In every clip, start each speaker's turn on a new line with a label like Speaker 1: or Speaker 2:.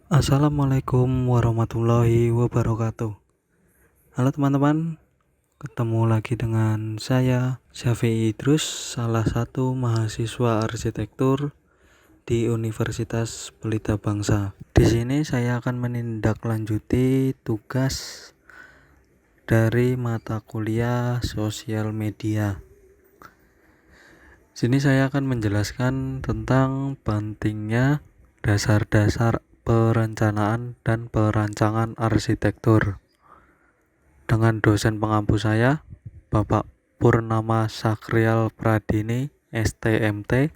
Speaker 1: Assalamualaikum warahmatullahi wabarakatuh. Halo teman-teman, ketemu lagi dengan saya Syafi'i Idrus, salah satu mahasiswa arsitektur di Universitas Pelita Bangsa. Di sini saya akan menindaklanjuti tugas dari mata kuliah sosial media. Sini saya akan menjelaskan tentang pentingnya dasar-dasar perencanaan dan perancangan arsitektur dengan dosen pengampu saya, Bapak Purnama Sakrial Pradini, STMT.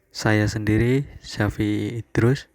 Speaker 1: Saya sendiri, Syafi'i Idrus,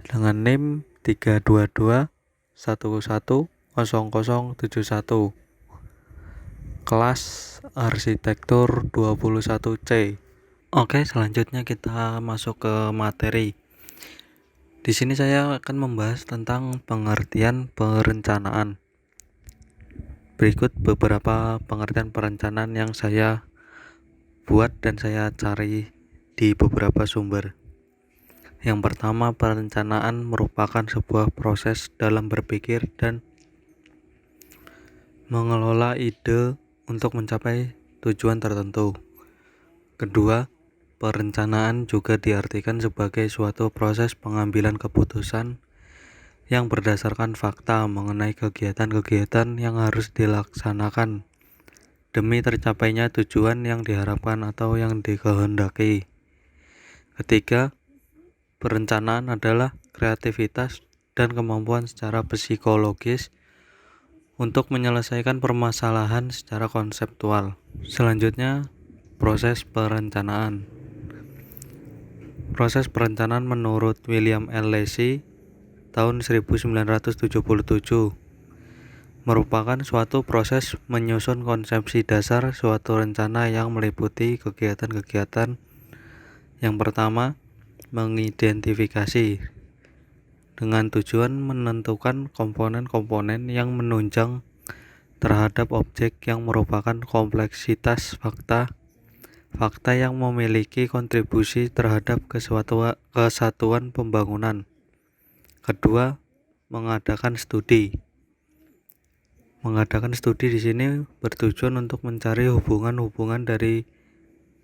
Speaker 1: dengan NIM 322110071, kelas arsitektur 21C. Oke, selanjutnya kita masuk ke materi. Di sini saya akan membahas tentang pengertian perencanaan. Berikut beberapa pengertian perencanaan yang saya buat dan saya cari di beberapa sumber. Yang pertama, perencanaan merupakan sebuah proses dalam berpikir dan mengelola ide untuk mencapai tujuan tertentu. Kedua, perencanaan juga diartikan sebagai suatu proses pengambilan keputusan yang berdasarkan fakta mengenai kegiatan-kegiatan yang harus dilaksanakan demi tercapainya tujuan yang diharapkan atau yang dikehendaki. Ketiga, perencanaan adalah kreativitas dan kemampuan secara psikologis untuk menyelesaikan permasalahan secara konseptual. Selanjutnya, proses perencanaan. Proses perencanaan menurut William L. Lacy tahun 1977 merupakan suatu proses menyusun konsepsi dasar suatu rencana yang meliputi kegiatan-kegiatan. Yang pertama, mengidentifikasi dengan tujuan menentukan komponen-komponen yang menunjang terhadap objek yang merupakan kompleksitas fakta yang memiliki kontribusi terhadap kesatuan pembangunan. Kedua, mengadakan studi. Mengadakan studi di sini bertujuan untuk mencari hubungan-hubungan dari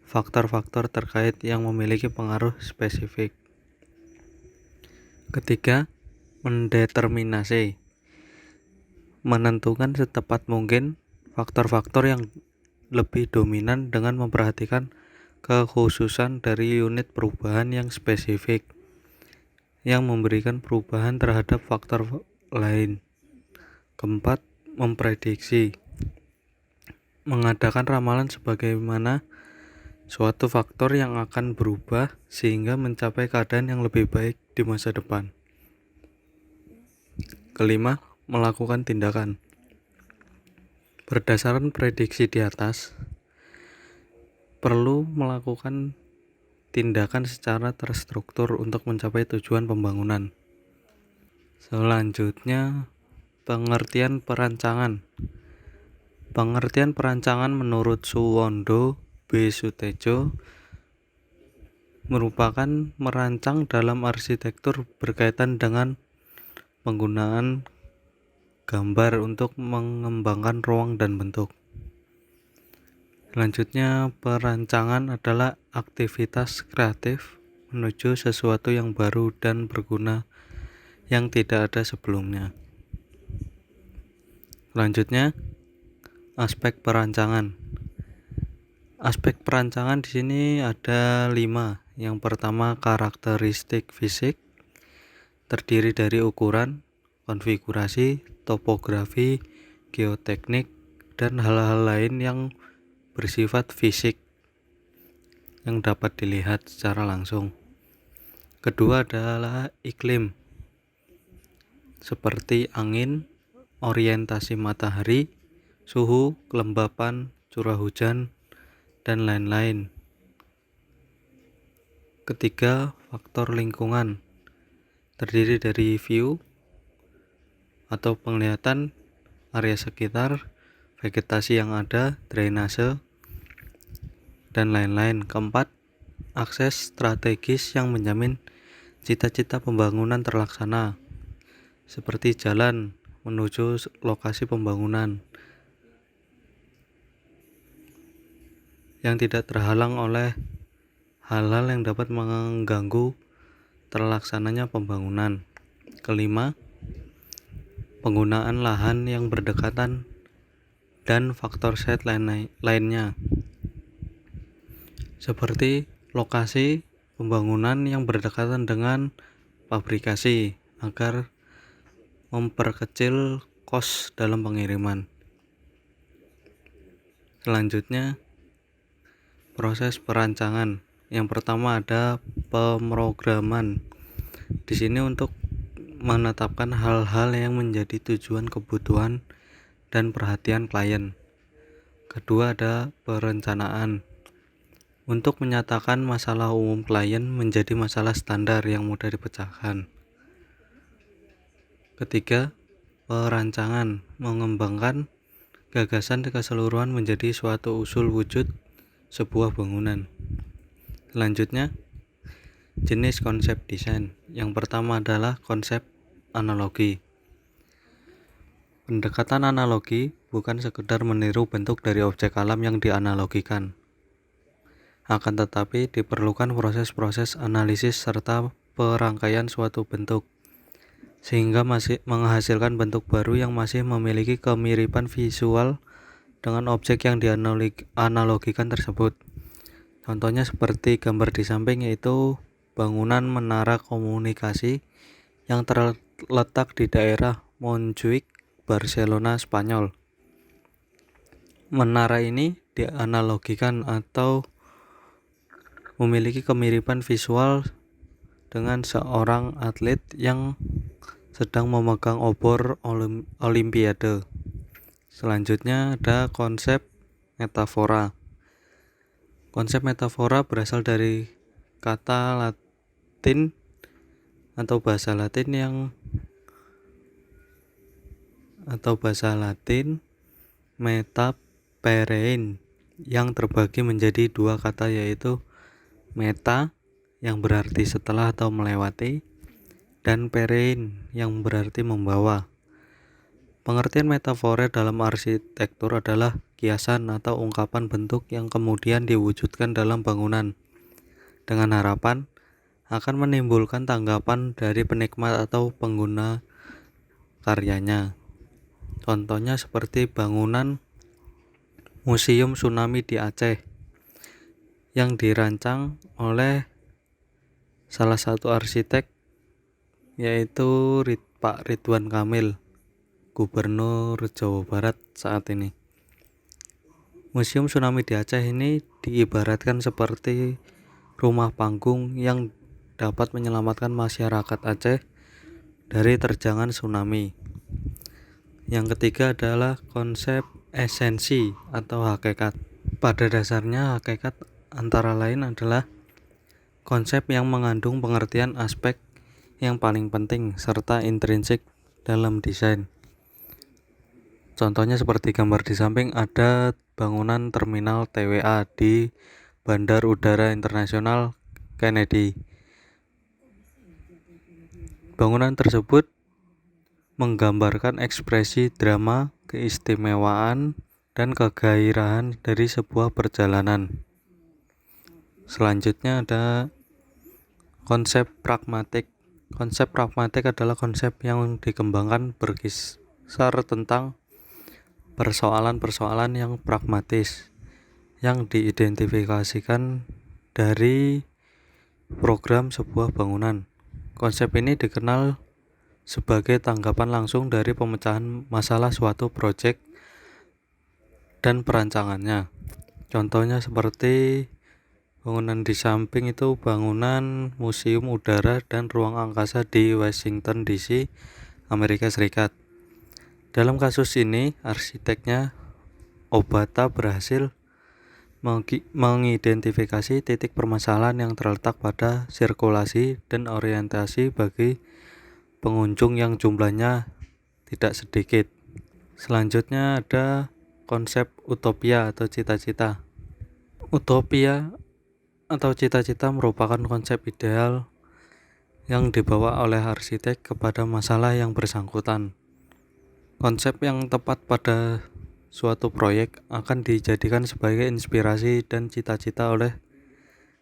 Speaker 1: faktor-faktor terkait yang memiliki pengaruh spesifik. Ketiga, mendeterminasi. Menentukan setepat mungkin faktor-faktor yang lebih dominan dengan memperhatikan kekhususan dari unit perubahan yang spesifik yang memberikan perubahan terhadap faktor lain. Keempat, memprediksi. Mengadakan ramalan sebagaimana suatu faktor yang akan berubah sehingga mencapai keadaan yang lebih baik di masa depan. Kelima, melakukan tindakan. Berdasarkan prediksi di atas, perlu melakukan tindakan secara terstruktur untuk mencapai tujuan pembangunan. Selanjutnya, pengertian perancangan. Pengertian perancangan menurut Suwondo B. Sutejo merupakan merancang dalam arsitektur berkaitan dengan penggunaan gambar untuk mengembangkan ruang dan bentuk. Selanjutnya, perancangan adalah aktivitas kreatif menuju sesuatu yang baru dan berguna yang tidak ada sebelumnya. Selanjutnya, aspek perancangan. Aspek perancangan di sini ada 5. Yang pertama, karakteristik fisik, terdiri dari ukuran, konfigurasi, topografi, geoteknik, dan hal-hal lain yang bersifat fisik yang dapat dilihat secara langsung. Kedua adalah iklim, seperti angin, orientasi matahari, suhu, kelembapan, curah hujan, dan lain-lain. Ketiga, faktor lingkungan, terdiri dari view atau penglihatan area sekitar, vegetasi yang ada, drainase, dan lain-lain. Keempat, akses strategis yang menjamin cita-cita pembangunan terlaksana, seperti jalan menuju lokasi pembangunan yang tidak terhalang oleh hal-hal yang dapat mengganggu terlaksananya pembangunan. Kelima, penggunaan lahan yang berdekatan dan faktor site lainnya, seperti lokasi pembangunan yang berdekatan dengan pabrikasi agar memperkecil kos dalam pengiriman. Selanjutnya, proses perancangan. Yang pertama ada pemrograman. Di sini untuk menetapkan hal-hal yang menjadi tujuan kebutuhan dan perhatian klien. Kedua ada perencanaan. Untuk menyatakan masalah umum klien menjadi masalah standar yang mudah dipecahkan. Ketiga, perancangan. Mengembangkan gagasan keseluruhan menjadi suatu usul wujud sebuah bangunan. Selanjutnya, jenis konsep desain. Yang pertama adalah konsep analogi. Pendekatan analogi bukan sekedar meniru bentuk dari objek alam yang dianalogikan, akan tetapi diperlukan proses-proses analisis serta perangkaian suatu bentuk, sehingga masih menghasilkan bentuk baru yang masih memiliki kemiripan visual dengan objek yang dianalogikan tersebut. Contohnya seperti gambar di samping, yaitu bangunan menara komunikasi yang terletak di daerah Montjuic, Barcelona, Spanyol. Menara ini dianalogikan atau memiliki kemiripan visual dengan seorang atlet yang sedang memegang obor olimpiade. Selanjutnya ada konsep metafora. Konsep metafora berasal dari kata Latin atau bahasa Latin metaperein yang terbagi menjadi dua kata, yaitu meta yang berarti setelah atau melewati dan perein yang berarti membawa. Pengertian metafora dalam arsitektur adalah kiasan atau ungkapan bentuk yang kemudian diwujudkan dalam bangunan dengan harapan akan menimbulkan tanggapan dari penikmat atau pengguna karyanya. Contohnya seperti bangunan Museum Tsunami di Aceh yang dirancang oleh salah satu arsitek, yaitu Pak Ridwan Kamil, Gubernur Jawa Barat saat ini. Museum Tsunami di Aceh ini diibaratkan seperti rumah panggung yang dapat menyelamatkan masyarakat Aceh dari terjangan tsunami. Yang ketiga adalah konsep esensi atau hakikat. Pada dasarnya, hakikat antara lain adalah konsep yang mengandung pengertian aspek yang paling penting serta intrinsik dalam desain. Contohnya seperti gambar di samping, ada bangunan terminal TWA di Bandar Udara Internasional Kennedy. Bangunan tersebut menggambarkan ekspresi drama, keistimewaan, dan kegairahan dari sebuah perjalanan. Selanjutnya ada konsep pragmatik. Konsep pragmatik adalah konsep yang dikembangkan berkisar tentang persoalan-persoalan yang pragmatis yang diidentifikasikan dari program sebuah bangunan. Konsep ini dikenal sebagai tanggapan langsung dari pemecahan masalah suatu proyek dan perancangannya. Contohnya seperti bangunan di samping itu bangunan Museum Udara dan Ruang Angkasa di Washington DC, Amerika Serikat. Dalam kasus ini, arsiteknya Obata berhasil mengidentifikasi titik permasalahan yang terletak pada sirkulasi dan orientasi bagi pengunjung yang jumlahnya tidak sedikit. Selanjutnya ada konsep utopia atau cita-cita. Utopia atau cita-cita merupakan konsep ideal yang dibawa oleh arsitek kepada masalah yang bersangkutan. Konsep yang tepat pada suatu proyek akan dijadikan sebagai inspirasi dan cita-cita oleh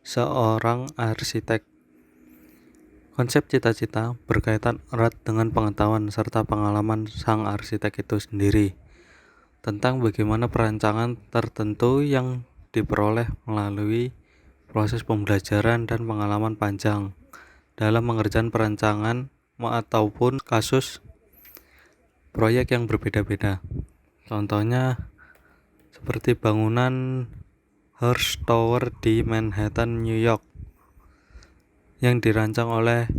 Speaker 1: seorang arsitek. Konsep cita-cita berkaitan erat dengan pengetahuan serta pengalaman sang arsitek itu sendiri tentang bagaimana perancangan tertentu yang diperoleh melalui proses pembelajaran dan pengalaman panjang dalam mengerjakan perancangan ataupun kasus proyek yang berbeda-beda. Contohnya seperti bangunan Hearst Tower di Manhattan, New York yang dirancang oleh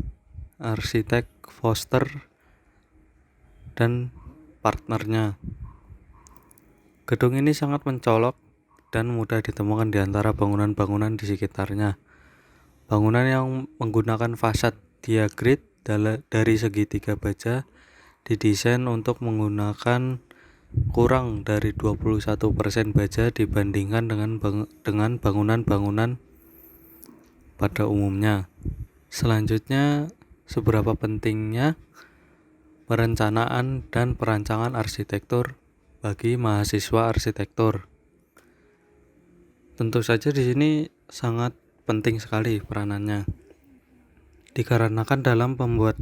Speaker 1: arsitek Foster dan partnernya. Gedung ini sangat mencolok dan mudah ditemukan di antara bangunan-bangunan di sekitarnya. Bangunan yang menggunakan fasad diagrid dari segitiga baja didesain untuk menggunakan kurang dari 21% baja dibandingkan dengan bangunan-bangunan pada umumnya. Selanjutnya, seberapa pentingnya perencanaan dan perancangan arsitektur bagi mahasiswa arsitektur. Tentu saja di sini sangat penting sekali peranannya. Dikarenakan dalam pembuat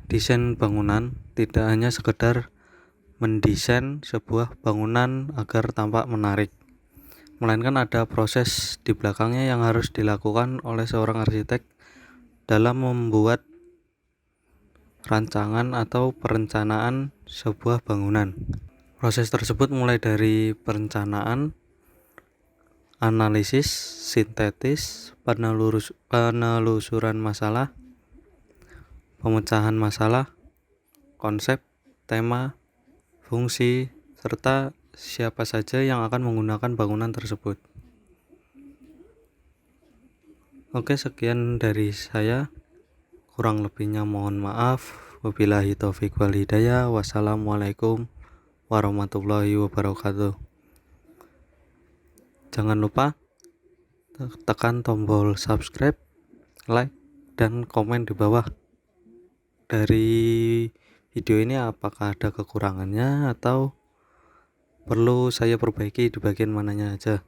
Speaker 1: desain bangunan tidak hanya sekedar mendesain sebuah bangunan agar tampak menarik, melainkan ada proses di belakangnya yang harus dilakukan oleh seorang arsitek dalam membuat rancangan atau perencanaan sebuah bangunan. Proses tersebut mulai dari perencanaan, analisis, sintetis, penelusuran masalah, pemecahan masalah, konsep, tema, fungsi, serta siapa saja yang akan menggunakan bangunan tersebut. Oke, sekian dari saya. Kurang lebihnya mohon maaf. Wabillahi taufiq wal hidayah. Wassalamualaikum warahmatullahi wabarakatuh. Jangan lupa tekan tombol subscribe, like, dan komen di bawah. Dari video ini apakah ada kekurangannya atau perlu saya perbaiki di bagian mananya aja?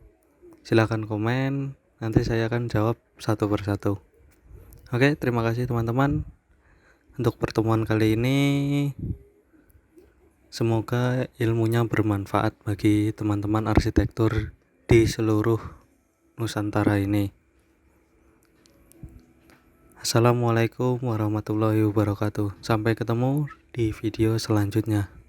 Speaker 1: Silahkan komen, nanti saya akan jawab satu persatu. Oke, terima kasih teman-teman untuk pertemuan kali ini. Semoga ilmunya bermanfaat bagi teman-teman arsitektur di seluruh Nusantara ini. Assalamualaikum warahmatullahi wabarakatuh. Sampai ketemu di video selanjutnya.